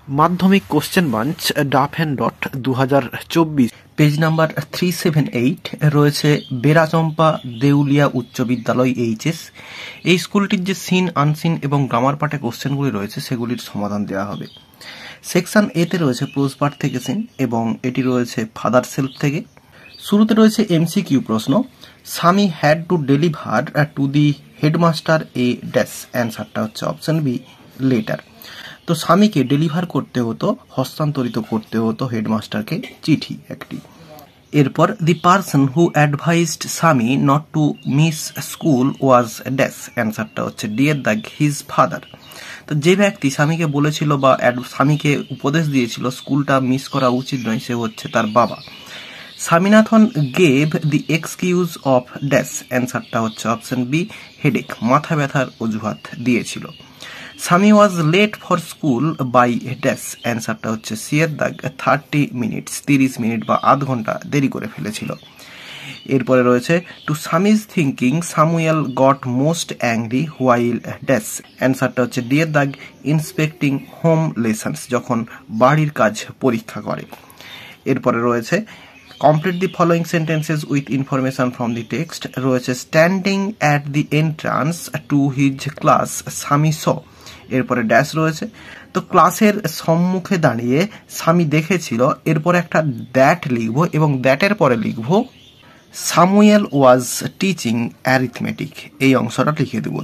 মাধ্যমিক question bank ডাফ and dot 2024 page number 378 রয়েছে বেড়াচম্পা দেউলিয়া উচ্চ বিদ্যালয় এইচএস। এই স্কুলটির যে সিন আনসিন এবং গ্রামার পার্টে কোশ্চেনগুলি রয়েছে সেগুলির সমাধান দেওয়া হবে। সেকশন এতে রয়েছে প্রোজ পার্ট থেকে সিন এবং এটি রয়েছে ফাদার সেলফ থেকে। শুরুতে রয়েছে এমসিকিউ প্রশ্ন, স্বামী had to deliver to the headmaster a dash. অ্যান্সারটা হচ্ছে অপশন বি, লেটার। তো স্বামীকে ডেলিভার করতে হতো, হস্তান্তরিত করতে হতো হেডমাস্টারকে চিঠি একটি। এরপর the person who advised Swami not to miss school was dash. অ্যান্সারটা হচ্ছে ডি এর দাগ, হিজ ফাদার। তো যে ব্যক্তি স্বামীকে বলেছিল বা স্বামীকে উপদেশ দিয়েছিল স্কুলটা মিস করা উচিত নয়, সে হচ্ছে তার বাবা। Swaminathan gave the excuse of dash. অ্যান্সারটা হচ্ছে অপশন বি, হেডেক, মাথা ব্যথার অজুহাত দিয়েছিল। Swami was late for school by dash. অ্যান্সারটা হচ্ছে সি এর দাগ, 30 মিনিটস, 30 মিনিট বা আধ ঘন্টা দেরি করে ফেলেছিল। এরপরে রয়েছে to Swami's thinking Samuel got most angry while dash. অ্যান্সারটা হচ্ছে ডি এর দাগ, ইন্সপেক্টিং হোম লেসন্স, যখন বাড়ির কাজ পরীক্ষা করে। এরপরে রয়েছে complete the following sentences with information from the text. রয়েছে standing at the entrance to his class Swami স। এরপরে ড্যাশ রয়েছে, তো ক্লাসের সম্মুখে দাঁড়িয়ে স্বামী দেখেছিল। এরপরে একটা দ্যাট লিখবো এবং দ্যাটের পরে লিখবো সামুয়েল ওয়াজ টিচিং অ্যারিথমেটিক, এই অংশটা লিখে দেব।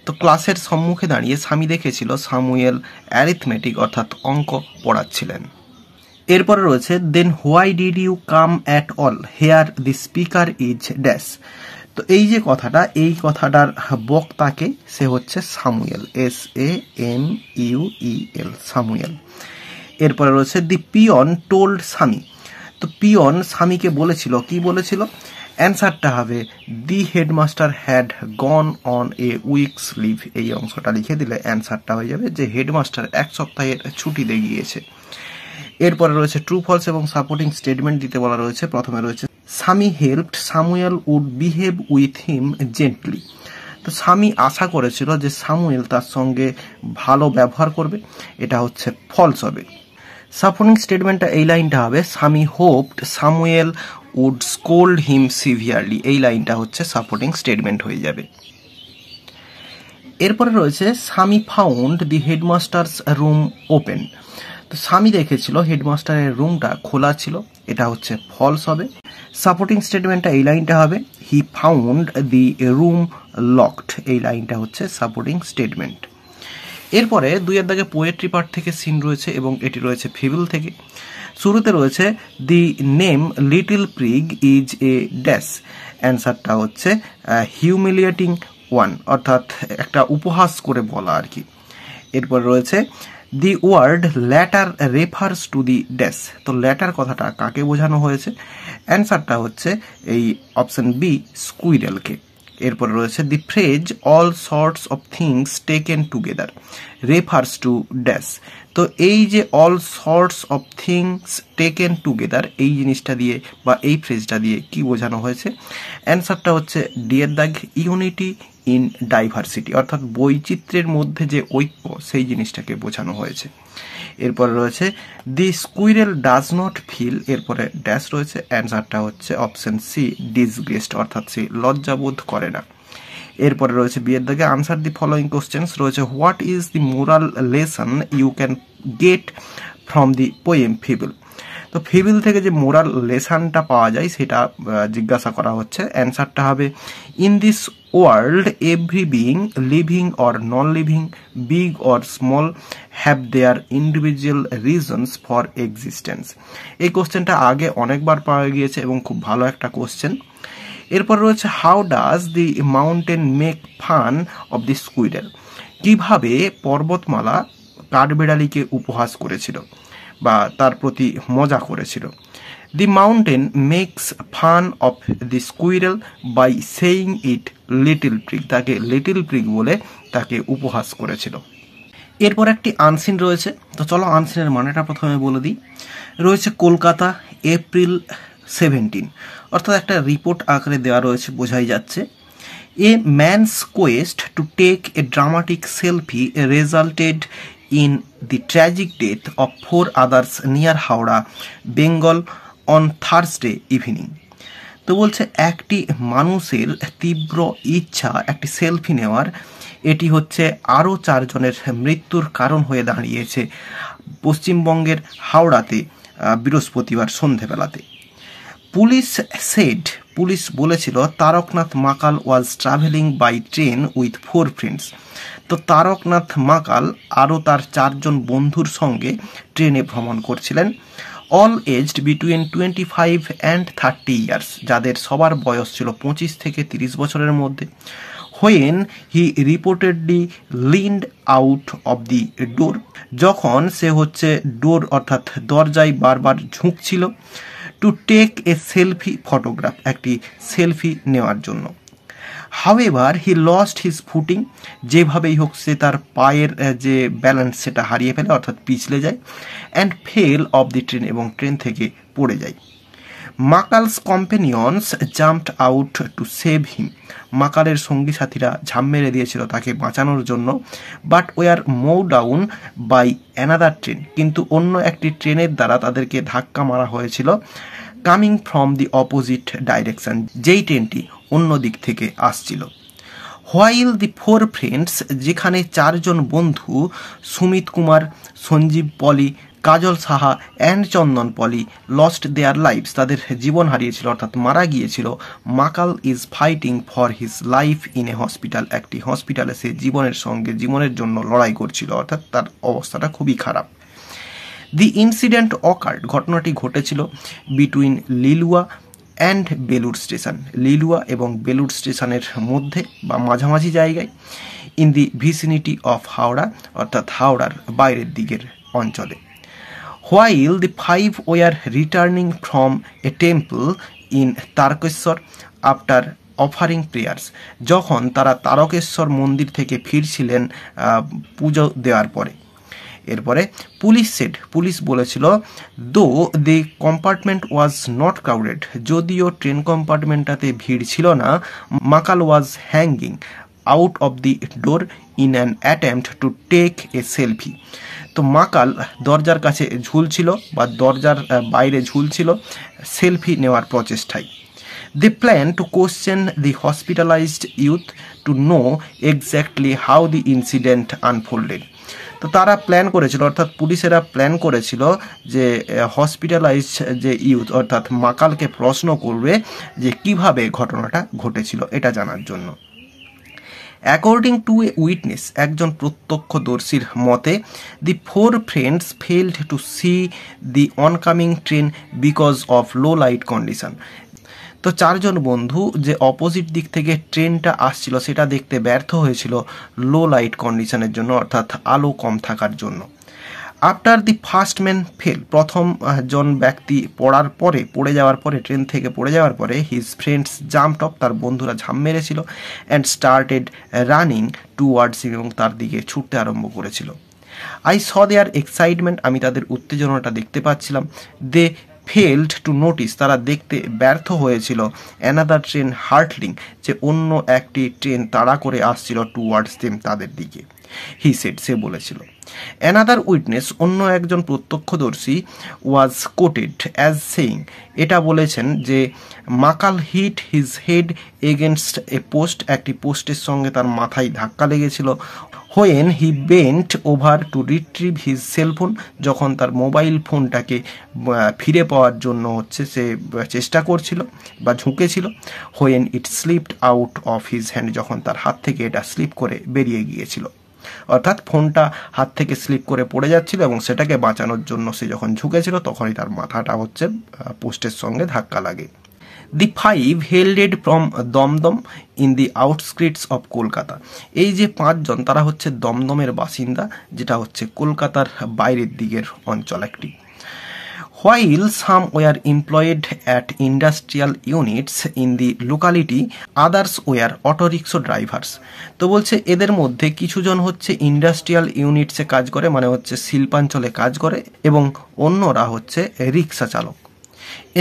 তো ক্লাসের সম্মুখে দাঁড়িয়ে স্বামী দেখেছিল সামুয়েল অ্যারিথমেটিক অর্থাৎ অঙ্ক পড়াচ্ছিলেন। এরপরে রয়েছে then why did you come at all here the speaker is dash. তো এই যে কথাটা, এই কথাটার বক্তাকে সে হচ্ছে সামুয়েল, SAMUEL, সামুয়েল। এরপরে রয়েছে দি পিয়ন টোল্ড স্বামী। তো পিয়ন স্বামীকে বলেছিল, কি বলেছিল? অ্যান্সারটা হবে the headmaster had gone on a weeks leave. এই অংশটা লিখে দিলে অ্যান্সারটা হয়ে যাবে যে হেডমাস্টার 1 সপ্তাহের ছুটিতে গিয়েছে। এরপরে রয়েছে ট্রু ফলস এবং সাপোর্টিং স্টেটমেন্ট দিতে বলা রয়েছে। প্রথমে রয়েছে Swami helped Samuel would behave with him gently. তো স্বামী আশা করেছিল যে সামুয়েল তার সঙ্গে ভালো ব্যবহার করবে, এটা হচ্ছে ফলস হবে। সাপোর্টিং স্টেটমেন্টটা এই লাইনটা হবে Swami hoped Samuel would scold him severely. এই লাইনটা হচ্ছে সাপোর্টিং স্টেটমেন্ট হয়ে যাবে। এরপরে রয়েছে স্বামী ফাউন্ড দি হেডমাস্টার্স রুম ওপেন। তো স্বামী দেখেছিল হেডমাস্টারের রুমটা খোলা ছিল, এটা হচ্ছে ফলস হবে। সাপোর্টিং স্টেটমেন্টটা এই লাইনটা হবে he found the room locked. এই লাইনটা হচ্ছে সাপোর্টিং স্টেটমেন্ট। এরপরে 2 এর দাগে পোয়েট্রি পার্ট থেকে সিন রয়েছে এবং এটি রয়েছে ফিবল থেকে। শুরুতে রয়েছে the name little prig is a dash. অ্যান্সারটা হচ্ছে হিউমিলিয়েটিং ওয়ান, অর্থাৎ একটা উপহাস করে বলা আর কি। এরপর রয়েছে the word latter refers to the dash. তো ল্যাটার কথাটা কাকে বোঝানো হয়েছে? অ্যান্সারটা হচ্ছে এই অপশন বি, স্কুইরেলকে। এরপরে রয়েছে the phrase all sorts of things taken together refers to dash. তো এই যে all sorts of things taken together, এই জিনিসটা দিয়ে বা এই ফ্রেজটা দিয়ে কি বোঝানো হয়েছে? অ্যান্সারটা হচ্ছে ডি এর দাগ, ইউনিটি ইন ডাইভার্সিটি, অর্থাৎ বৈচিত্র্যের মধ্যে যে ঐক্য সেই জিনিসটাকে বোঝানো হয়েছে। এরপরে রয়েছে দি স্কুইরেল ডাজ নট ফিল। এরপরে ড্যাশ রয়েছে, অ্যান্সারটা হচ্ছে অপশন সি, ডিসগ্রেসড, অর্থাৎ সে লজ্জাবোধ করে না। এরপরে রয়েছে বি এর দাগে আনসার দি ফলোয়িং কোশ্চেন্স। রয়েছে what is the moral lesson you can get from the poem fable. তো ফিবল থেকে যে মোরাল লেসনটা পাওয়া যায় সেটা জিজ্ঞাসা করা হচ্ছে। অ্যান্সারটা হবে in this world every being living or non living, big or small, have their individual reasons for existence. এই কোশ্চেনটা আগে অনেকবার পাওয়া গিয়েছে এবং খুব ভালো একটা কোশ্চেন। এরপর রয়েছে how does the mountain make fun of the squirrel. কিভাবে পর্বতমালা কাঠবিড়ালিকে উপহাস করেছিল বা তার প্রতি মজা করেছিল? The mountain makes fun of the squirrel by saying it little prig. তাকে লিটল প্রিগ বলে তাকে উপহাস করেছিল। এরপর একটি আনসিন রয়েছে, তো চলো আনসিনের মানেটা প্রথমে বলে দিই। রয়েছে কলকাতা, এপ্রিল 17, অর্থাৎ একটা রিপোর্ট আকারে দেওয়া রয়েছে, বোঝাই যাচ্ছে a man's quest to take a dramatic selfie resulted in the tragic death of 4 others near Howrah, Bengal on Thursday evening. তো বলছে একটি মানুষের তীব্র ইচ্ছা একটি সেলফি নেওয়ার, এটি হচ্ছে আরও 4 জনের মৃত্যুর কারণ হয়ে দাঁড়িয়েছে পশ্চিমবঙ্গের হাওড়াতে বৃহস্পতিবার সন্ধেবেলাতে। পুলিশ বলেছিল Taraknath Makal was travelling by train with 4 friends. তো তারকনাথ মাকাল আরও তার 4 জন বন্ধুর সঙ্গে ট্রেনে ভ্রমণ করছিলেন, all aged between 25 and 30 years, যাদের সবার বয়স ছিল 25 থেকে 30 বছরের মধ্যে। When he reportedly leaned out of the door, যখন সে হচ্ছে ডোর অর্থাৎ দরজায় বারবার ঝুঁকছিল, to take a selfie photograph, একটি সেলফি নেওয়ার জন্য। However he lost his footing, যেভাবেই হোক সে তার পায়ের যে ব্যালেন্স সেটা হারিয়ে ফেলে অর্থাৎ পিছলে যায়, and fell off the train, এবং ট্রেন থেকে পড়ে যায়। Makal's companions jumped out to save him, মাকালের সঙ্গী সাথীরা ঝাঁপ মেরে দিয়েছিল তাকে বাঁচানোর জন্য, but were mow down by another train, কিন্তু অন্য একটি ট্রেনের দ্বারা তাদেরকে ধাক্কা মারা হয়েছিল, coming from the opposite direction, যেই ট্রেনটি অন্য দিক থেকে আসছিল। হোয়াইল দি 4 ফ্রেন্ডস, যেখানে 4 জন বন্ধু Sumit Kumar, Sanjeev Poli, Kajal Saha and Chandan Poli lost their lives, তাদের জীবন হারিয়েছিল অর্থাৎ মারা গিয়েছিল, Makal is fighting for his life in a hospital, একটি হসপিটালে সে জীবনের জন্য লড়াই করছিল, অর্থাৎ তার অবস্থাটা খুবই খারাপ। দি ইনসিডেন্ট অকার্ড, ঘটনাটি ঘটেছিল between Liluah and Belur station, Liluah এবং বেলুড় স্টেশনের মধ্যে বা মাঝামাঝি জায়গায়, in the vicinity of Howrah, অর্থাৎ হাওড়ার বাইরের দিকের অঞ্চলে। While the 5 were returning from a temple in Tarakeswar after offering prayers, যখন তারা তারকেশ্বর মন্দির থেকে ফিরছিলেন পুজো দেওয়ার পরে। এরপরে পুলিশ বলেছিল though the compartment was not crowded, যদিও ট্রেন কম্পার্টমেন্টটাতে ভিড় ছিল না, Makal was hanging out of the door in an attempt to take a selfie. তো মাকাল দরজার কাছে ঝুলছিল বা দরজার বাইরে ঝুলছিল সেলফি নেওয়ার প্রচেষ্টায়। They plan to question the hospitalized youth to know exactly how the incident unfolded. তো তারা প্ল্যান করেছিল, অর্থাৎ পুলিশেরা প্ল্যান করেছিল যে হসপিটালাইজড যে ইউথ অর্থাৎ মাকালকে প্রশ্ন করবে যে কিভাবে ঘটনাটা ঘটেছিল এটা জানার জন্য। অ্যাকর্ডিং টু এ উইটনেস, একজন প্রত্যক্ষদর্শীর মতে, the 4 friends failed to see the oncoming train because of low light condition. তো 4 জন বন্ধু যে অপোজিট দিক থেকে ট্রেনটা আসছিল সেটা দেখতে ব্যর্থ হয়েছিল লো লাইট কন্ডিশনের জন্য, অর্থাৎ আলো কম থাকার জন্য। After the first man fail, প্রথম জন ব্যক্তি পড়ে যাওয়ার পরে ট্রেন থেকে পড়ে যাওয়ার পরে, হিজ ফ্রেন্ডস জাম্পড অফ, তার বন্ধুরা ঝাঁপ মেরেছিল, অ্যান্ড স্টার্টেড রানিং টুয়ার্ডস হিম, এবং তার দিকে ছুটতে আরম্ভ করেছিল। আই স দেয়ার এক্সাইটমেন্ট, আমি তাদের উত্তেজনাটা দেখতে পাচ্ছিলাম। দে ফেলড টু নোটিস, তারা দেখতে ব্যর্থ হয়েছিল অ্যানাদার ট্রেন হার্টলিং, যে অন্য একটি ট্রেন তাড়া করে আসছিল টুয়ার্ডস দেম, তাদের দিকে। হি সেড, সে বলেছিল। অ্যানাদার উইটনেস, অন্য একজন প্রত্যক্ষদর্শী, ওয়াজ কোটেড অ্যাজ সেইং, এটা বলেছেন যে Makal hit his head against a post, একটি পোস্টের সঙ্গে তার মাথায় ধাক্কা লেগেছিল। When he bent over to retrieve his cellphone, যখন তার মোবাইল ফোনটাকে ফিরে পাওয়ার জন্য সে চেষ্টা করছিল বা ঝুঁকেছিল। When it slipped out of his hand, যখন তার হাত থেকে এটা স্লিপ করে বেরিয়ে গিয়েছিল, অর্থাৎ ফোনটা হাত থেকে স্লিপ করে পড়ে যাচ্ছিল এবং সেটাকে বাঁচানোর জন্য সে যখন ঝুঁকেছিল তখনই তার মাথাটা পোস্টের সঙ্গে ধাক্কা লাগে। The 5 hailed from Dumdum in the outskirts of Kolkata, এই যে 5 জন তারা হচ্ছে দমদমের বাসিন্দা, যেটা হচ্ছে কলকাতার বাইরের দিকের অঞ্চল একটি। While some were employed at industrial units in the locality, others were auto rickshaw drivers. তো বলছে এদের মধ্যে কিছুজন হচ্ছে ইন্ডাস্ট্রিয়াল ইউনিটসে কাজ করে, মানে হচ্ছে শিল্পাঞ্চলে কাজ করে, এবং অন্যরা হচ্ছে রিক্সা চালক।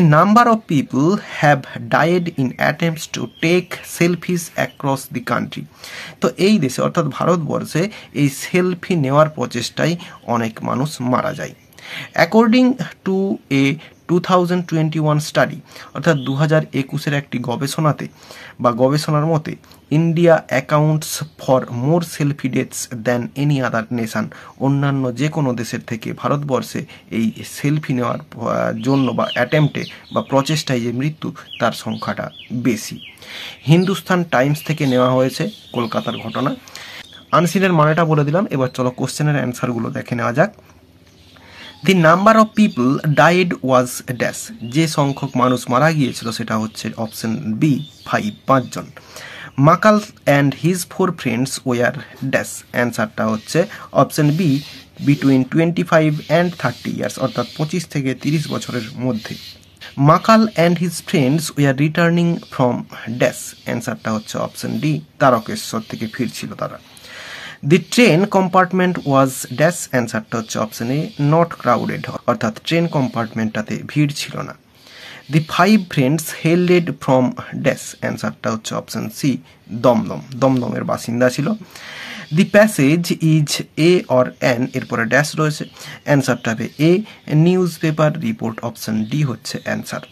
A number of people have died in attempts to take selfies across the country. তো এই দেশে অর্থাৎ ভারতবর্ষে এই সেলফি নেওয়ার প্রচেষ্টায় অনেক মানুষ মারা যায়। অ্যাকর্ডিং টু এ 2021 স্টাডি, অর্থাৎ 2021 একটি গবেষণাতে বা গবেষণার মতে, India accounts for more selfie deaths than any other nation. অন্যান্য যে কোনো দেশের থেকে ভারতবর্ষে এই সেলফি নেওয়ার জন্য বা অ্যাটেম্পটে বা প্রচেষ্টায় যে মৃত্যু তার সংখ্যাটা বেশি। হিন্দুস্তান টাইমস থেকে নেওয়া হয়েছে কলকাতার ঘটনা। আনসিনের মানেটা বলে দিলাম, এবার চলো কোশ্চেনের অ্যান্সারগুলো দেখে নেওয়া যাক। The number of people died was dash, যে সংখ্যক মানুষ মারা গিয়েছিল সেটা হচ্ছে অপশন বি 5 জন। Makal and his 4 friends were dash, অ্যান্সারটা হচ্ছে option B between 25 and 30 years, অর্থাৎ 25 থেকে 30 বছরের মধ্যে। Makal and his friends were returning from dash, অ্যান্সারটা হচ্ছে অপশন ডি তারকেশ্বর থেকে ফিরছিল তারা। The train compartment was dash, অ্যান্সারটা হচ্ছে অপশন এ নট ক্রাউডেড, অর্থাৎ ট্রেন কম্পার্টমেন্টটাতে ভিড় ছিল না। The 5 friends hailed from dash, অ্যান্সারটা হচ্ছে অপশন সি দমদম, দমদমের বাসিন্দা ছিল। The passage is a or an, এরপরে ড্যাশ রয়েছে, অ্যান্সারটা হবে a newspaper report, option D হচ্ছে অ্যান্সার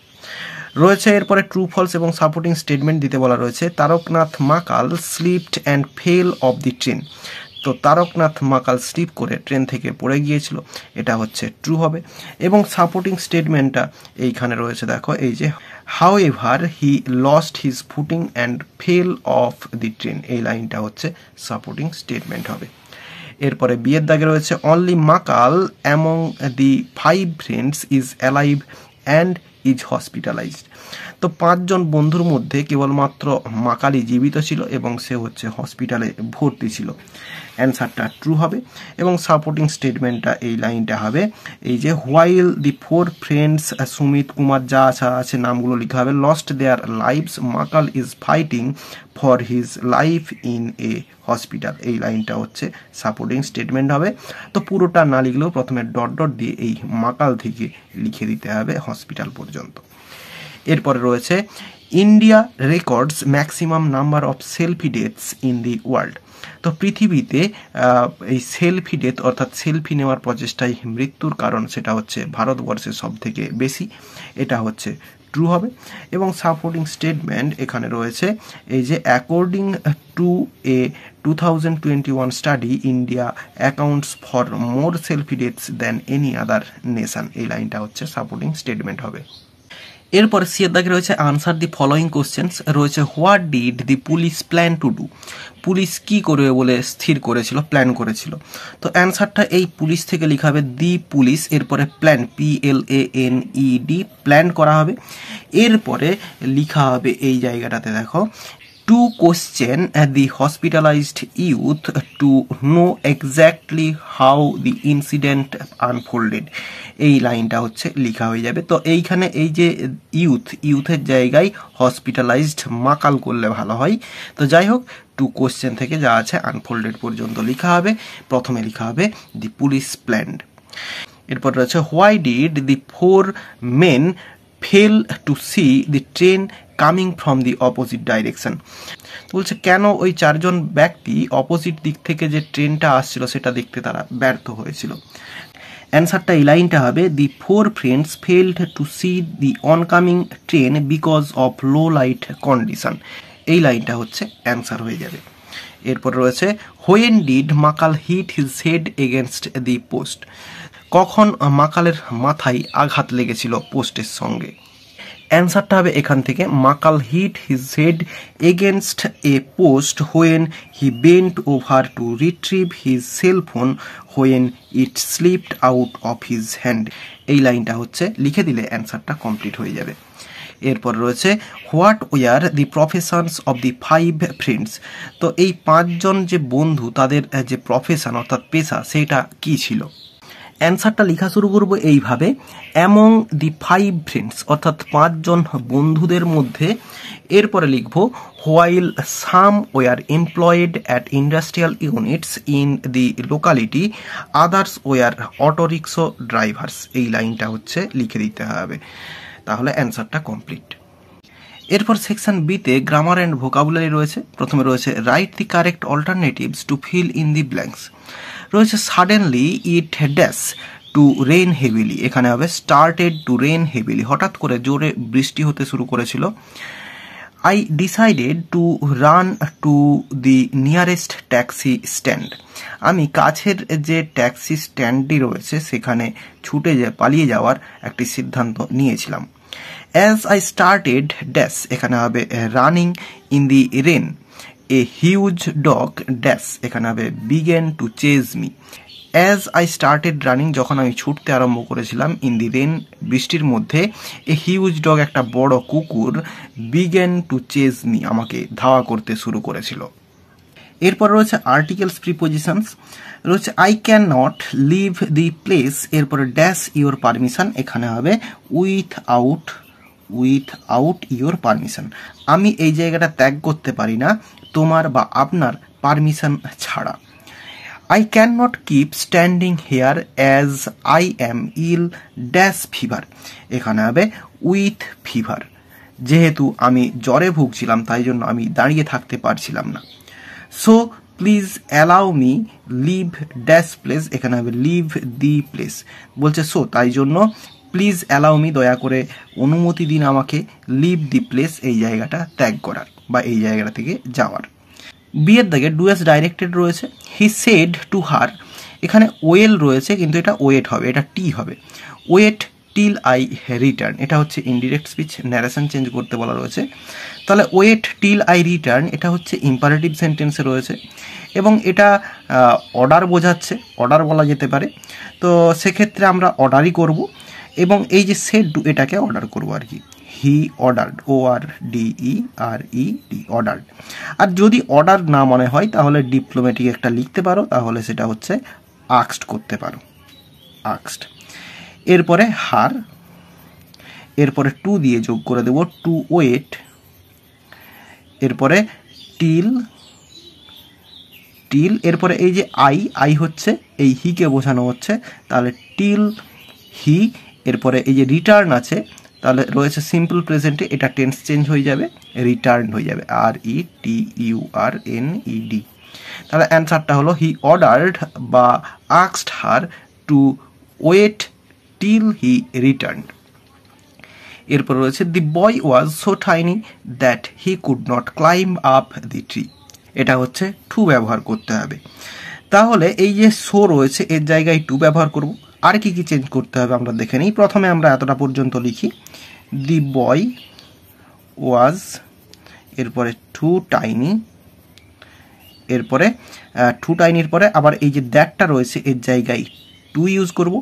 রয়েছে। এরপরে ট্রু ফলস এবং সাপোর্টিং স্টেটমেন্ট দিতে বলা রয়েছে। Taraknath Makal slipped and fell off the train, তো তারকনাথ মাকাল স্লিপ করে ট্রেন থেকে পড়ে গিয়েছিল, এটা হচ্ছে ট্রু হবে। এবং সাপোর্টিং স্টেটমেন্টটা এইখানে রয়েছে, দেখো এই যে however he lost his footing and fell off the train, এই লাইনটা হচ্ছে সাপোর্টিং স্টেটমেন্ট হবে। এরপরে বিয়ের দাগে রয়েছে only Makal among the 5 friends is alive and is hospitalised, তো 5 জন বন্ধুর মধ্যে কেবলমাত্র মাকালি জীবিত ছিল এবং সে হচ্ছে হসপিটালে ভর্তি ছিল, অ্যান্সারটা ট্রু হবে। এবং সাপোর্টিং স্টেটমেন্টটা এই লাইনটা হবে এই যে while the 4 friends Sumit Kumar যা আছে নামগুলো লিখা হবে lost their lives Makal is fighting for his life in a hospital, এই লাইনটা হচ্ছে সাপোর্টিং স্টেটমেন্ট হবে। তো পুরোটা না লিখলেও প্রথমে ডট ডট দিয়ে এই মাকাল থেকে লিখে দিতে হবে হসপিটাল পর্যন্ত। এরপরে রয়েছে India records maximum number of selfie deaths in the world, তো পৃথিবীতে এই সেলফি ডেথ অর্থাৎ সেলফি নেওয়ার প্রচেষ্টায় মৃত্যুর কারণ সেটা হচ্ছে ভারতবর্ষে সব থেকে বেশি, এটা হচ্ছে ট্রু হবে। এবং সাপোর্টিং স্টেটমেন্ট এখানে রয়েছে এই যে according to A 2021 study India accounts for more selfie deaths than any other nation, এই লাইনটা হচ্ছে সাপোর্টিং স্টেটমেন্ট হবে। এরপরে সিয়ের দাগে রয়েছে আনসার দি ফলোয়িং কোশ্চেন্স রয়েছে what did the police plan to do, police কি করবে বলে স্থির করেছিল, প্ল্যান করেছিল, তো অ্যান্সারটা এই পুলিশ থেকে লেখা হবে দি পুলিশ, এরপরে প্ল্যান PLANED প্ল্যান করা হবে। এরপরে লেখা হবে এই জায়গাটাতে দেখো to question the hospitalized youth to know exactly how the incident unfolded, এই লাইনটা হচ্ছে লেখা হয়ে যাবে। তো এইখানে এই যে ইউথের জায়গায় হসপিটালাইজড মাকাল করলে ভালো হয়। তো যাই হোক, টু কোশ্চেন থেকে যা আছে আনফোল্ডেড পর্যন্ত লেখা হবে, প্রথমে লেখা হবে দি পুলিশ প্ল্যান্ড। এরপর রয়েছে why did the 4 men fail to see the train coming from the opposite direction, তো বলছে কেন ওই 4 জন ব্যক্তি অপোজিট দিক থেকে যে ট্রেনটা আসছিল সেটা দেখতে তারা ব্যর্থ হয়েছিল। অ্যান্সারটা এই লাইনটা হবে the 4 friends failed to see the oncoming train because of low light condition, এই লাইনটা হচ্ছে অ্যান্সার হয়ে যাবে। এরপর রয়েছে when did Makal hit his head against the post, কখন মাকালের মাথায় আঘাত লেগেছিল পোস্টের সঙ্গে, অ্যান্সারটা হবে এখান থেকে Makal hit his head against a post when he bent over to retrieve his cell phone when it slipped out of his hand, এই লাইনটা হচ্ছে লিখে দিলে অ্যান্সারটা কমপ্লিট হয়ে যাবে। এরপর রয়েছে what were the professions of the 5 friends, তো এই 5 জন যে বন্ধু তাদের যে প্রফেশন অর্থাৎ পেশা সেটা কি ছিল। অ্যান্সারটা লেখা শুরু করবো এইভাবে অ্যামং দি 5 ফ্রেন্ডস অর্থাৎ 5 জন বন্ধুদের মধ্যে, এরপরে লিখব while some were employed at industrial units in the locality others were auto rickshaw drivers, এই লাইনটা হচ্ছে লিখে দিতে হবে। তাহলে অ্যান্সারটা কমপ্লিট। এরপর সেকশন বিতে গ্রামার অ্যান্ড ভোকাবুলারি রয়েছে। প্রথমে রয়েছে write the correct alternatives to fill in the blanks. রয়েছে suddenly it dash to rain heavily, এখানে হবে স্টার্টেড টু রেইন হেভিলি, হঠাৎ করে জোরে বৃষ্টি হতে শুরু করেছিল। I decided to run to the nearest taxi stand. আমি কাছের যে ট্যাক্সি স্ট্যান্ডটি রয়েছে সেখানে ছুটে পালিয়ে যাওয়ার একটি সিদ্ধান্ত নিয়েছিলাম। As I started dash, এখানে হবে running in the rain, a huge dog dash, এখানে হবে began to chase me. As I started running, যখন আমি ছুটতে আরম্ভ করেছিলাম, in the rain, বৃষ্টির মধ্যে, a huge dog, একটা বড় কুকুর, began to chase me, আমাকে ধাওয়া করতে শুরু করেছিল। এরপর রয়েছে আর্টিকেলস প্রিপোজিশনস। রয়েছে I cannot leave the place, এরপরে ড্যাশ ইওর পারমিশন, এখানে হবে উইথআউট ইওর পারমিশন, আমি এই জায়গাটা ত্যাগ করতে পারি না তোমার বা আপনার পারমিশন ছাড়া। I cannot keep standing here as I am ill dash fever, এখানে হবে উইথ ফিভার, যেহেতু আমি জ্বরে ভুগছিলাম তাই জন্য আমি দাঁড়িয়ে থাকতে পারছিলাম না। So please allow me leave dash place, এখানে হবে লিভ দি প্লেস, বলছে সো তাই জন্য প্লিজ অ্যালাউ মি, দয়া করে অনুমতি দিন আমাকে, লিভ দি প্লেস, এই জায়গাটা ত্যাগ করার বা এই জায়গাটা থেকে যাওয়ার। বিয়ের দাগে ডু অ্যাজ ডাইরেক্টেড রয়েছে। হি সেড টু হার, এখানে ওয়েল রয়েছে কিন্তু এটা ওয়েট হবে, এটা টি হবে, ওয়েট টিল আই রিটার্ন, এটা হচ্ছে ইনডিরেক্ট স্পিচ, ন্যারেশন চেঞ্জ করতে বলা রয়েছে। তাহলে ওয়েট টিল আই রিটার্ন, এটা হচ্ছে ইম্পারেটিভ সেন্টেন্সে রয়েছে এবং এটা অর্ডার বোঝাচ্ছে, অর্ডার বলা যেতে পারে। তো সেক্ষেত্রে আমরা অর্ডারই করব এবং এই যে সেড টু এটাকে অর্ডার করবো আর কি, হি অর্ডার্ড, ORDERED, অর্ডার্ড। আর যদি অর্ডার না মনে হয় তাহলে ডিপ্লোম্যাটিক একটা লিখতে পারো, তাহলে সেটা হচ্ছে আক্সড করতে পারো, আক্সড। এরপরে হার, এরপরে টু দিয়ে যোগ করে দেব টু ওয়েট, এরপরে টিল, এরপরে এই যে আই হচ্ছে এই হিকে বোঝানো হচ্ছে, তাহলে টিল হি, এরপরে এই যে রিটার্ন আছে তাহলে রয়েছে সিম্পল প্রেজেন্টে, এটা টেন্স চেঞ্জ হয়ে যাবে, রিটার্ন হয়ে যাবে, RETURNED। তাহলে অ্যান্সারটা হলো হি অর্ডার্ড বা asked her to wait till he return. এরপর রয়েছে the boy was so tiny that he could not climb up the tree, এটা হচ্ছে টু ব্যবহার করতে হবে। তাহলে এই যে সো রয়েছে এর জায়গায় টু ব্যবহার করব। আর কি কি চেঞ্জ করতে হবে আমরা দেখে নিই। প্রথমে আমরা এতটা পর্যন্ত লিখি, দি বয় ওয়াজ, এরপরে টু টাইনি, এরপরে টু টাইনির পরে আবার এই যে দ্যাটটা রয়েছে এর জায়গায় টু ইউজ করব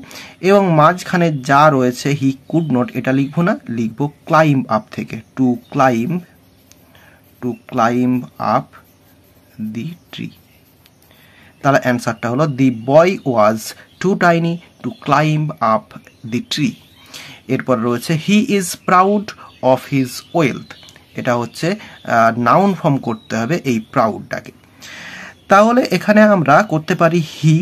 এবং মাঝখানে যা রয়েছে হি কুড নট, এটা লিখবো না, লিখবো ক্লাইম্ব আপ থেকে, to climb up the tree. তাহলে অ্যান্সারটা হলো the boy was too tiny to climb up the tree. এরপর রয়েছে he is proud of his wealth, এটা হচ্ছে নাউন ফর্ম করতে হবে এই প্রাউডটাকে। তাহলে এখানে আমরা করতে পারি হি,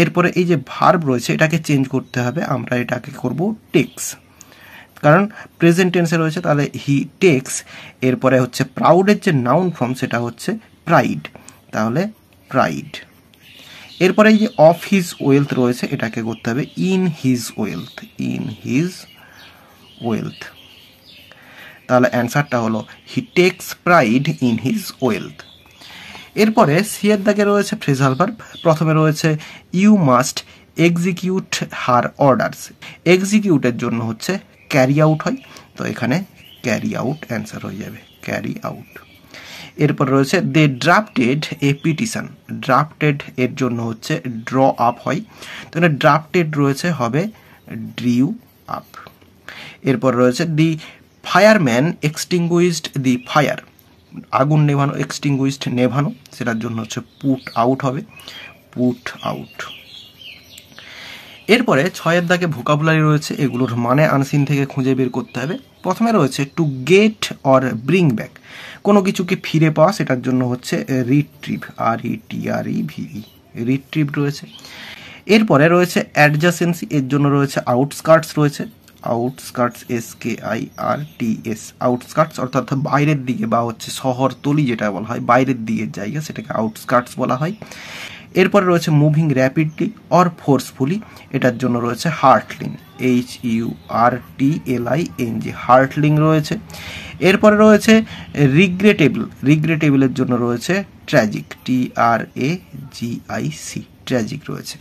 এরপরে এই যে ভার্ব রয়েছে এটাকে চেঞ্জ করতে হবে, আমরা এটাকে করব টেক্স, কারণ প্রেজেন্ট টেন্সে রয়েছে, তাহলে হি টেক্স। এরপরে হচ্ছে প্রাউডের যে নাউন ফর্ম সেটা হচ্ছে প্রাইড, তাহলে প্রাইড। এরপরে এই যে অফ হিজ ওয়েলথ রয়েছে এটাকে করতে হবে ইন হিজ ওয়েলথ, তাহলে অ্যান্সারটা হলো he takes pride in his wealth. এরপরে সিয়ের দাগে রয়েছে ফ্রেজাল ভার্ব। প্রথমে রয়েছে you must execute her orders, এক্সিকিউটের জন্য হচ্ছে ক্যারি আউট হয়, তো এখানে ক্যারি আউট অ্যান্সার হয়ে যাবে, ক্যারি আউট। এরপর রয়েছে দে ড্রাফটেড এ পিটিশন, ড্রাফটেড এর জন্য হচ্ছে ড্র আপ হয়, তো এখানে ড্রাফটেড রয়েছে হবে ড্রিউ আপ। এরপর রয়েছে দি ফায়ারম্যান এক্সটিংগুইশড দি ফায়ার, আগুন নেভানো, এক্সটিংগুইশড নেভানো, সেটার জন্য হচ্ছে পুট আউট হবে, পুট আউট। এরপরে ছয়ের দাগে ভোকাবুলারি রয়েছে, এগুলোর মানে আনসিন থেকে খুঁজে বের করতে হবে। প্রথমে রয়েছে to get or bring back, কোনো কিছুকে ফিরে পাওয়া, সেটার জন্য হচ্ছে রিট্রিভ, RETREVE, রিট্রিভ রয়েছে। এরপরে রয়েছে অ্যাডজাসেন্সি, এর জন্য রয়েছে আউটস্কার্টস রয়েছে, আউটস্কার্টস, SKIRTS, আউটস্কার্টস অর্থাৎ বাইরের দিকে বা হচ্ছে শহরতলি যেটা বলা হয়, বাইরের দিকের জায়গা, সেটাকে আউটস্কার্টস বলা হয়। এরপরে রয়েছে মুভিং র্যাপিডলি অর ফোর্সফুলি, এটার জন্য রয়েছে হার্টলিং, HURTLING, হার্টলিং রয়েছে। এরপরে রয়েছে রিগ্রেটেবল, রিগ্রেটেবলের জন্য রয়েছে ট্র্যাজিক, TRAGIC, ট্র্যাজিক রয়েছে।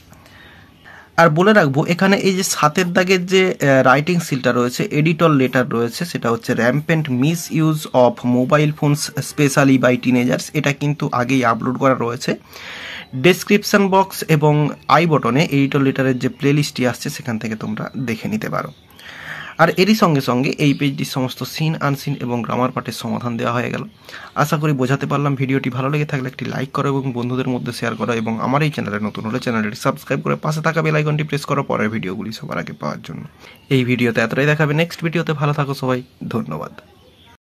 আর বলে রাখবো এখানে এই যে 7 দাগের যে রাইটিং সিলটা রয়েছে, এডিটর লেটার রয়েছে, সেটা হচ্ছে rampant misuse of mobile phones specially by teenagers, এটা কিন্তু আগেই আপলোড করা রয়েছে। ডেসক্রিপশন বক্স এবং আই বটনে এডিটর লেটারের যে প্লেলিস্টটি আসছে সেখান থেকে তোমরা দেখে নিতে পারো। আর এরই সঙ্গে সঙ্গে এই পেজটির সমস্ত সিন, আনসিন এবং গ্রামার পার্টের সমাধান দেওয়া হয়ে গেল। আশা করি বোঝাতে পারলাম। ভিডিওটি ভালো লেগে থাকলে একটি লাইক করো এবং বন্ধুদের মধ্যে শেয়ার করো, এবং আমার এই চ্যানেলে নতুন হলে চ্যানেলটি সাবস্ক্রাইব করে পাশে থাকা বেল আইকনটি প্রেস করো পরের ভিডিওগুলি সবার আগে পাওয়ার জন্য। এই ভিডিওতে এতটাই দেখাবে, নেক্সট ভিডিওতে ভালো থাকো সবাই, ধন্যবাদ।